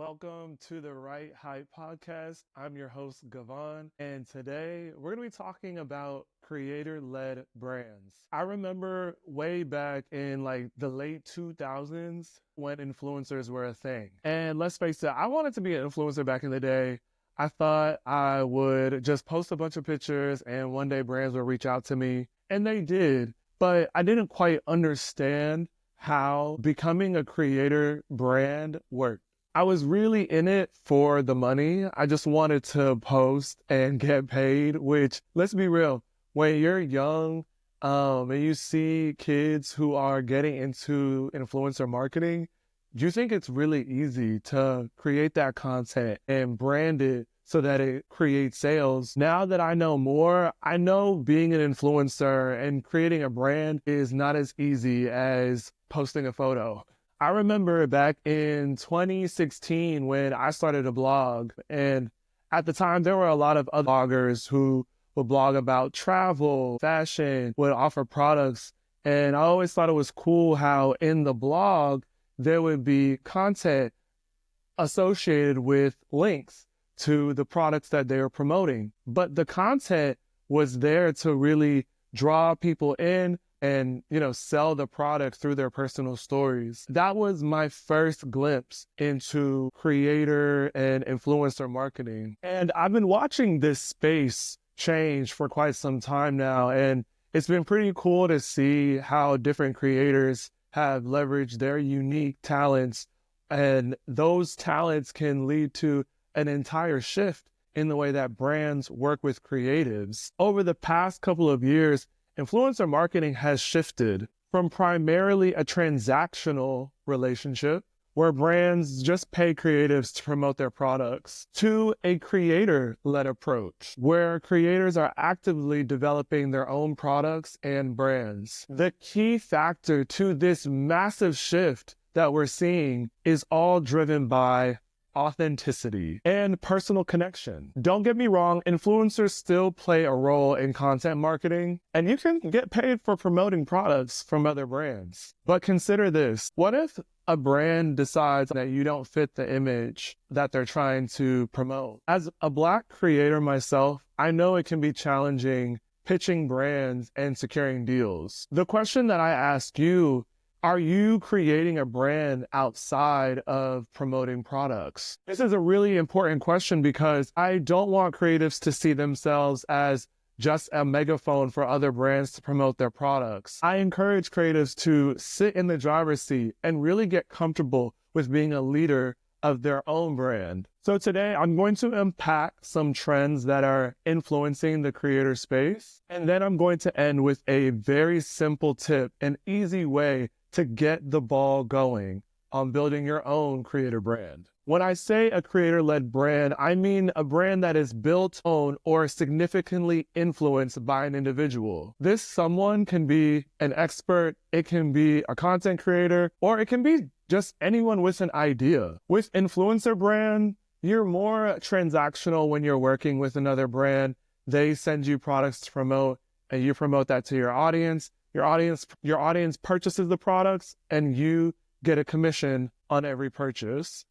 Welcome to the Right Hype Podcast. I'm your host, Gavon, and today we're going to be talking about creator-led brands. I remember way back in the late 2000s when influencers were a thing. And let's face it, I wanted to be an influencer back in the day. I thought I would just post a bunch of pictures and one day brands would reach out to me, and they did. But I didn't quite understand how becoming a creator brand worked. I was really in it for the money. I just wanted to post and get paid, which, let's be real, when you're young and you see kids who are getting into influencer marketing, you think it's really easy to create that content and brand it so that it creates sales. Now that I know more, I know being an influencer and creating a brand is not as easy as posting a photo. I remember back in 2016 when I started a blog, and at the time there were a lot of other bloggers who would blog about travel, fashion, would offer products. And I always thought it was cool how in the blog there would be content associated with links to the products that they were promoting. But the content was there to really draw people in and, sell the product through their personal stories. That was my first glimpse into creator and influencer marketing. And I've been watching this space change for quite some time now. And it's been pretty cool to see how different creators have leveraged their unique talents. And those talents can lead to an entire shift in the way that brands work with creatives. Over the past couple of years, influencer marketing has shifted from primarily a transactional relationship where brands just pay creatives to promote their products to a creator-led approach where creators are actively developing their own products and brands. The key factor to this massive shift that we're seeing is all driven by authenticity and personal connection. Don't get me wrong, influencers still play a role in content marketing, and you can get paid for promoting products from other brands. But consider this. What if a brand decides that you don't fit the image that they're trying to promote? As a Black creator myself, I know it can be challenging pitching brands and securing deals. The question that I ask you, are you creating a brand outside of promoting products? This is a really important question because I don't want creatives to see themselves as just a megaphone for other brands to promote their products. I encourage creatives to sit in the driver's seat and really get comfortable with being a leader of their own brand. So today I'm going to unpack some trends that are influencing the creator space. And then I'm going to end with a very simple tip, an easy way to get the ball going on building your own creator brand. When I say a creator-led brand, I mean a brand that is built on or significantly influenced by an individual. This someone can be an expert, it can be a content creator, or it can be just anyone with an idea. With influencer brand, you're more transactional when you're working with another brand. They send you products to promote, and you promote that to your audience. Your audience purchases the products and you get a commission on every purchase.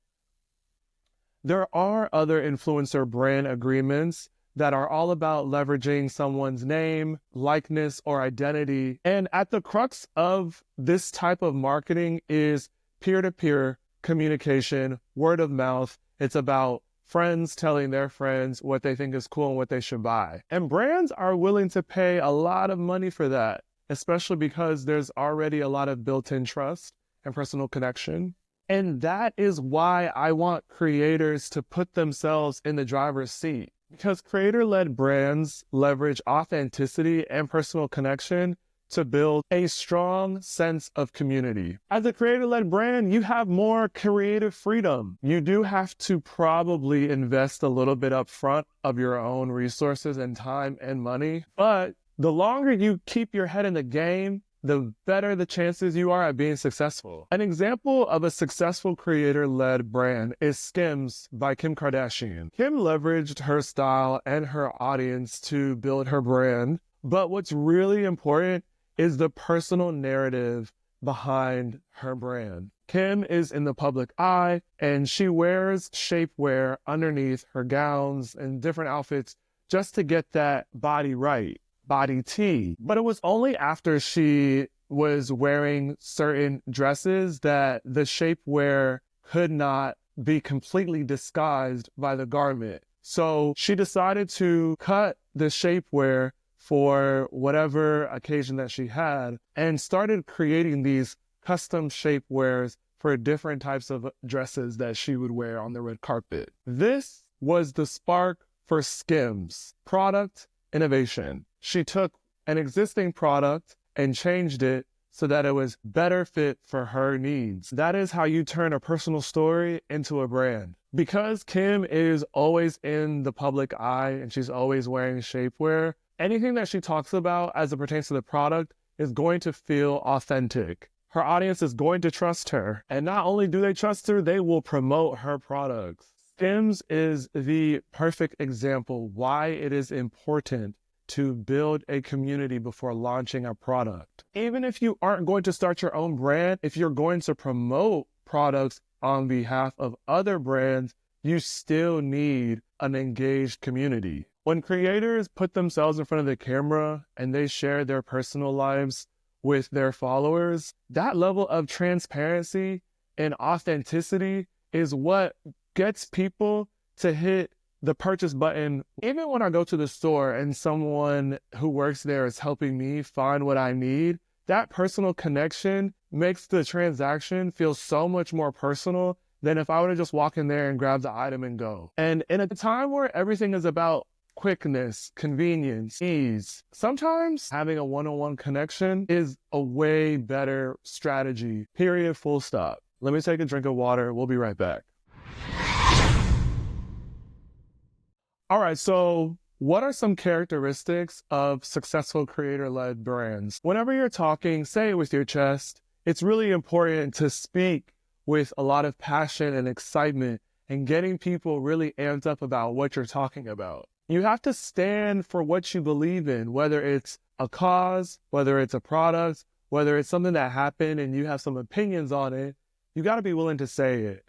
There are other influencer brand agreements that are all about leveraging someone's name, likeness, or identity. And at the crux of this type of marketing is peer-to-peer communication, word of mouth. It's about friends telling their friends what they think is cool and what they should buy. And brands are willing to pay a lot of money for that, especially because there's already a lot of built-in trust and personal connection. And that is why I want creators to put themselves in the driver's seat, because creator-led brands leverage authenticity and personal connection to build a strong sense of community. As a creator-led brand, you have more creative freedom. You do have to probably invest a little bit up front of your own resources and time and money, but the longer you keep your head in the game, the better the chances you are at being successful. An example of a successful creator-led brand is Skims by Kim Kardashian. Kim leveraged her style and her audience to build her brand, but what's really important is the personal narrative behind her brand. Kim is in the public eye and she wears shapewear underneath her gowns and different outfits just to get that body right, body T. But it was only after she was wearing certain dresses that the shapewear could not be completely disguised by the garment. So she decided to cut the shapewear for whatever occasion that she had and started creating these custom shapewears for different types of dresses that she would wear on the red carpet. This was the spark for Skims, product innovation. She took an existing product and changed it so that it was better fit for her needs. That is how you turn a personal story into a brand. Because Kim is always in the public eye and she's always wearing shapewear, anything that she talks about as it pertains to the product is going to feel authentic. Her audience is going to trust her. And not only do they trust her, they will promote her products. Skims is the perfect example why it is important to build a community before launching a product. Even if you aren't going to start your own brand, if you're going to promote products on behalf of other brands, you still need an engaged community. When creators put themselves in front of the camera and they share their personal lives with their followers, that level of transparency and authenticity is what gets people to hit the purchase button. Even when I go to the store and someone who works there is helping me find what I need, that personal connection makes the transaction feel so much more personal than if I were to just walk in there and grab the item and go. And in a time where everything is about quickness, convenience, ease, sometimes having a one-on-one connection is a way better strategy, period, full stop. Let me take a drink of water. We'll be right back. All right, so what are some characteristics of successful creator-led brands? Whenever you're talking, say it with your chest. It's really important to speak with a lot of passion and excitement and getting people really amped up about what you're talking about. You have to stand for what you believe in, whether it's a cause, whether it's a product, whether it's something that happened and you have some opinions on it. You got to be willing to say it.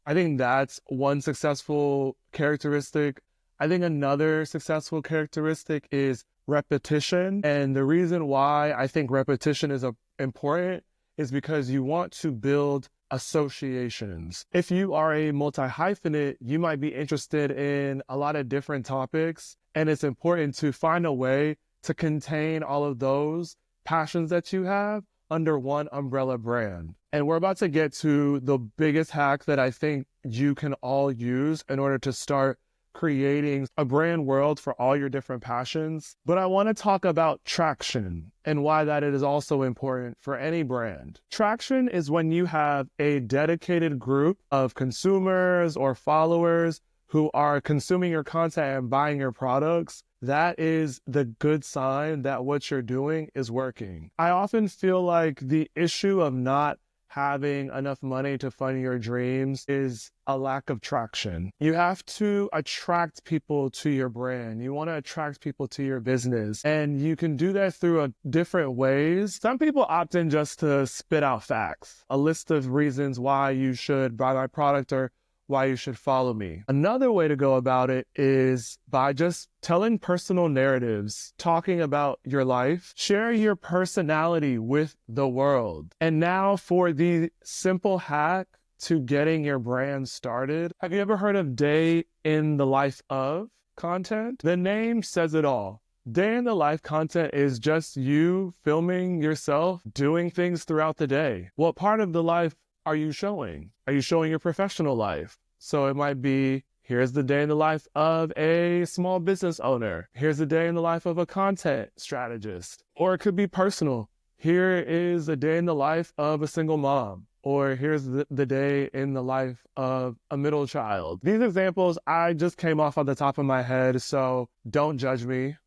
I think that's one successful characteristic. I think another successful characteristic is repetition. And the reason why I think repetition is important is because you want to build associations. If you are a multi-hyphenate, you might be interested in a lot of different topics. And it's important to find a way to contain all of those passions that you have under one umbrella brand. And we're about to get to the biggest hack that I think you can all use in order to start creating a brand world for all your different passions. But I want to talk about traction and why that it is also important for any brand. Traction is when you have a dedicated group of consumers or followers who are consuming your content and buying your products. That is the good sign that what you're doing is working. I often feel like the issue of not having enough money to fund your dreams is a lack of traction. You have to attract people to your brand. You want to attract people to your business. And you can do that through different ways. Some people opt in just to spit out facts, a list of reasons why you should buy my product or why you should follow me. Another way to go about it is by just telling personal narratives, talking about your life, share your personality with the world. And now for the simple hack to getting your brand started. Have you ever heard of Day in the Life of content? The name says it all. Day in the life content is just you filming yourself doing things throughout the day. What part of the life are you showing? Are you showing your professional life? So it might be, here's the day in the life of a small business owner. Here's the day in the life of a content strategist. Or it could be personal. Here is a day in the life of a single mom. Or here's the day in the life of a middle child. These examples I just came off on the top of my head, so don't judge me.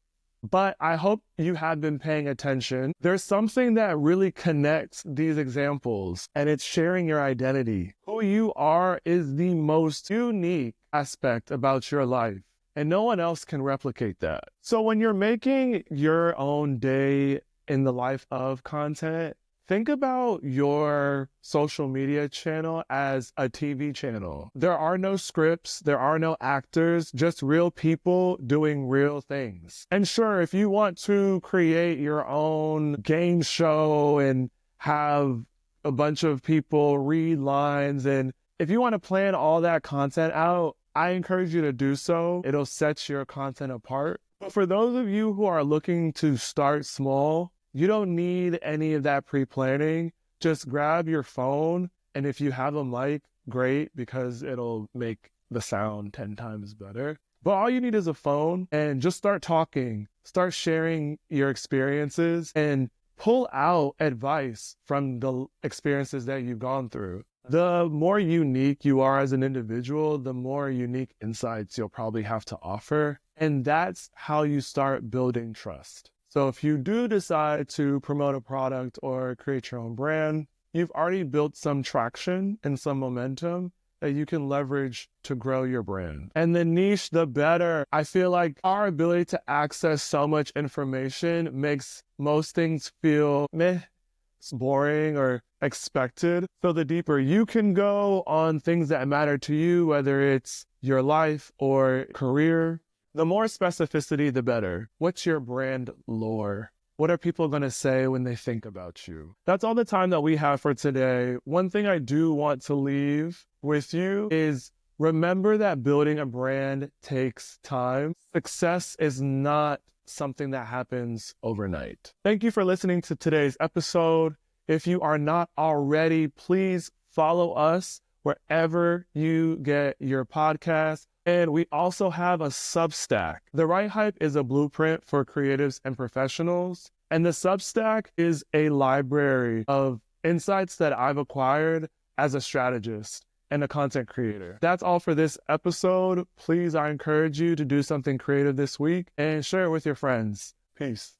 But I hope you have been paying attention. There's something that really connects these examples, and it's sharing your identity. Who you are is the most unique aspect about your life, and no one else can replicate that. So when you're making your own day in the life of content, Think about your social media channel as a TV channel. There are no scripts, there are no actors, just real people doing real things. And sure, if you want to create your own game show and have a bunch of people read lines, and if you want to plan all that content out, I encourage you to do so. It'll set your content apart. But for those of you who are looking to start small, you don't need any of that pre-planning. Just grab your phone, and if you have a mic, great, because it'll make the sound 10 times better. But all you need is a phone, and just start talking, start sharing your experiences, and pull out advice from the experiences that you've gone through. The more unique you are as an individual, the more unique insights you'll probably have to offer. And that's how you start building trust. So if you do decide to promote a product or create your own brand, you've already built some traction and some momentum that you can leverage to grow your brand. And the niche, the better. I feel like our ability to access so much information makes most things feel meh, it's boring or expected. So the deeper you can go on things that matter to you, whether it's your life or career, the more specificity, the better. What's your brand lore? What are people going to say when they think about you? That's all the time that we have for today. One thing I do want to leave with you is remember that building a brand takes time. Success is not something that happens overnight. Thank you for listening to today's episode. If you are not already, please follow us wherever you get your podcast. And we also have a Substack. The Right Hype is a blueprint for creatives and professionals. And the Substack is a library of insights that I've acquired as a strategist and a content creator. That's all for this episode. Please, I encourage you to do something creative this week and share it with your friends. Peace.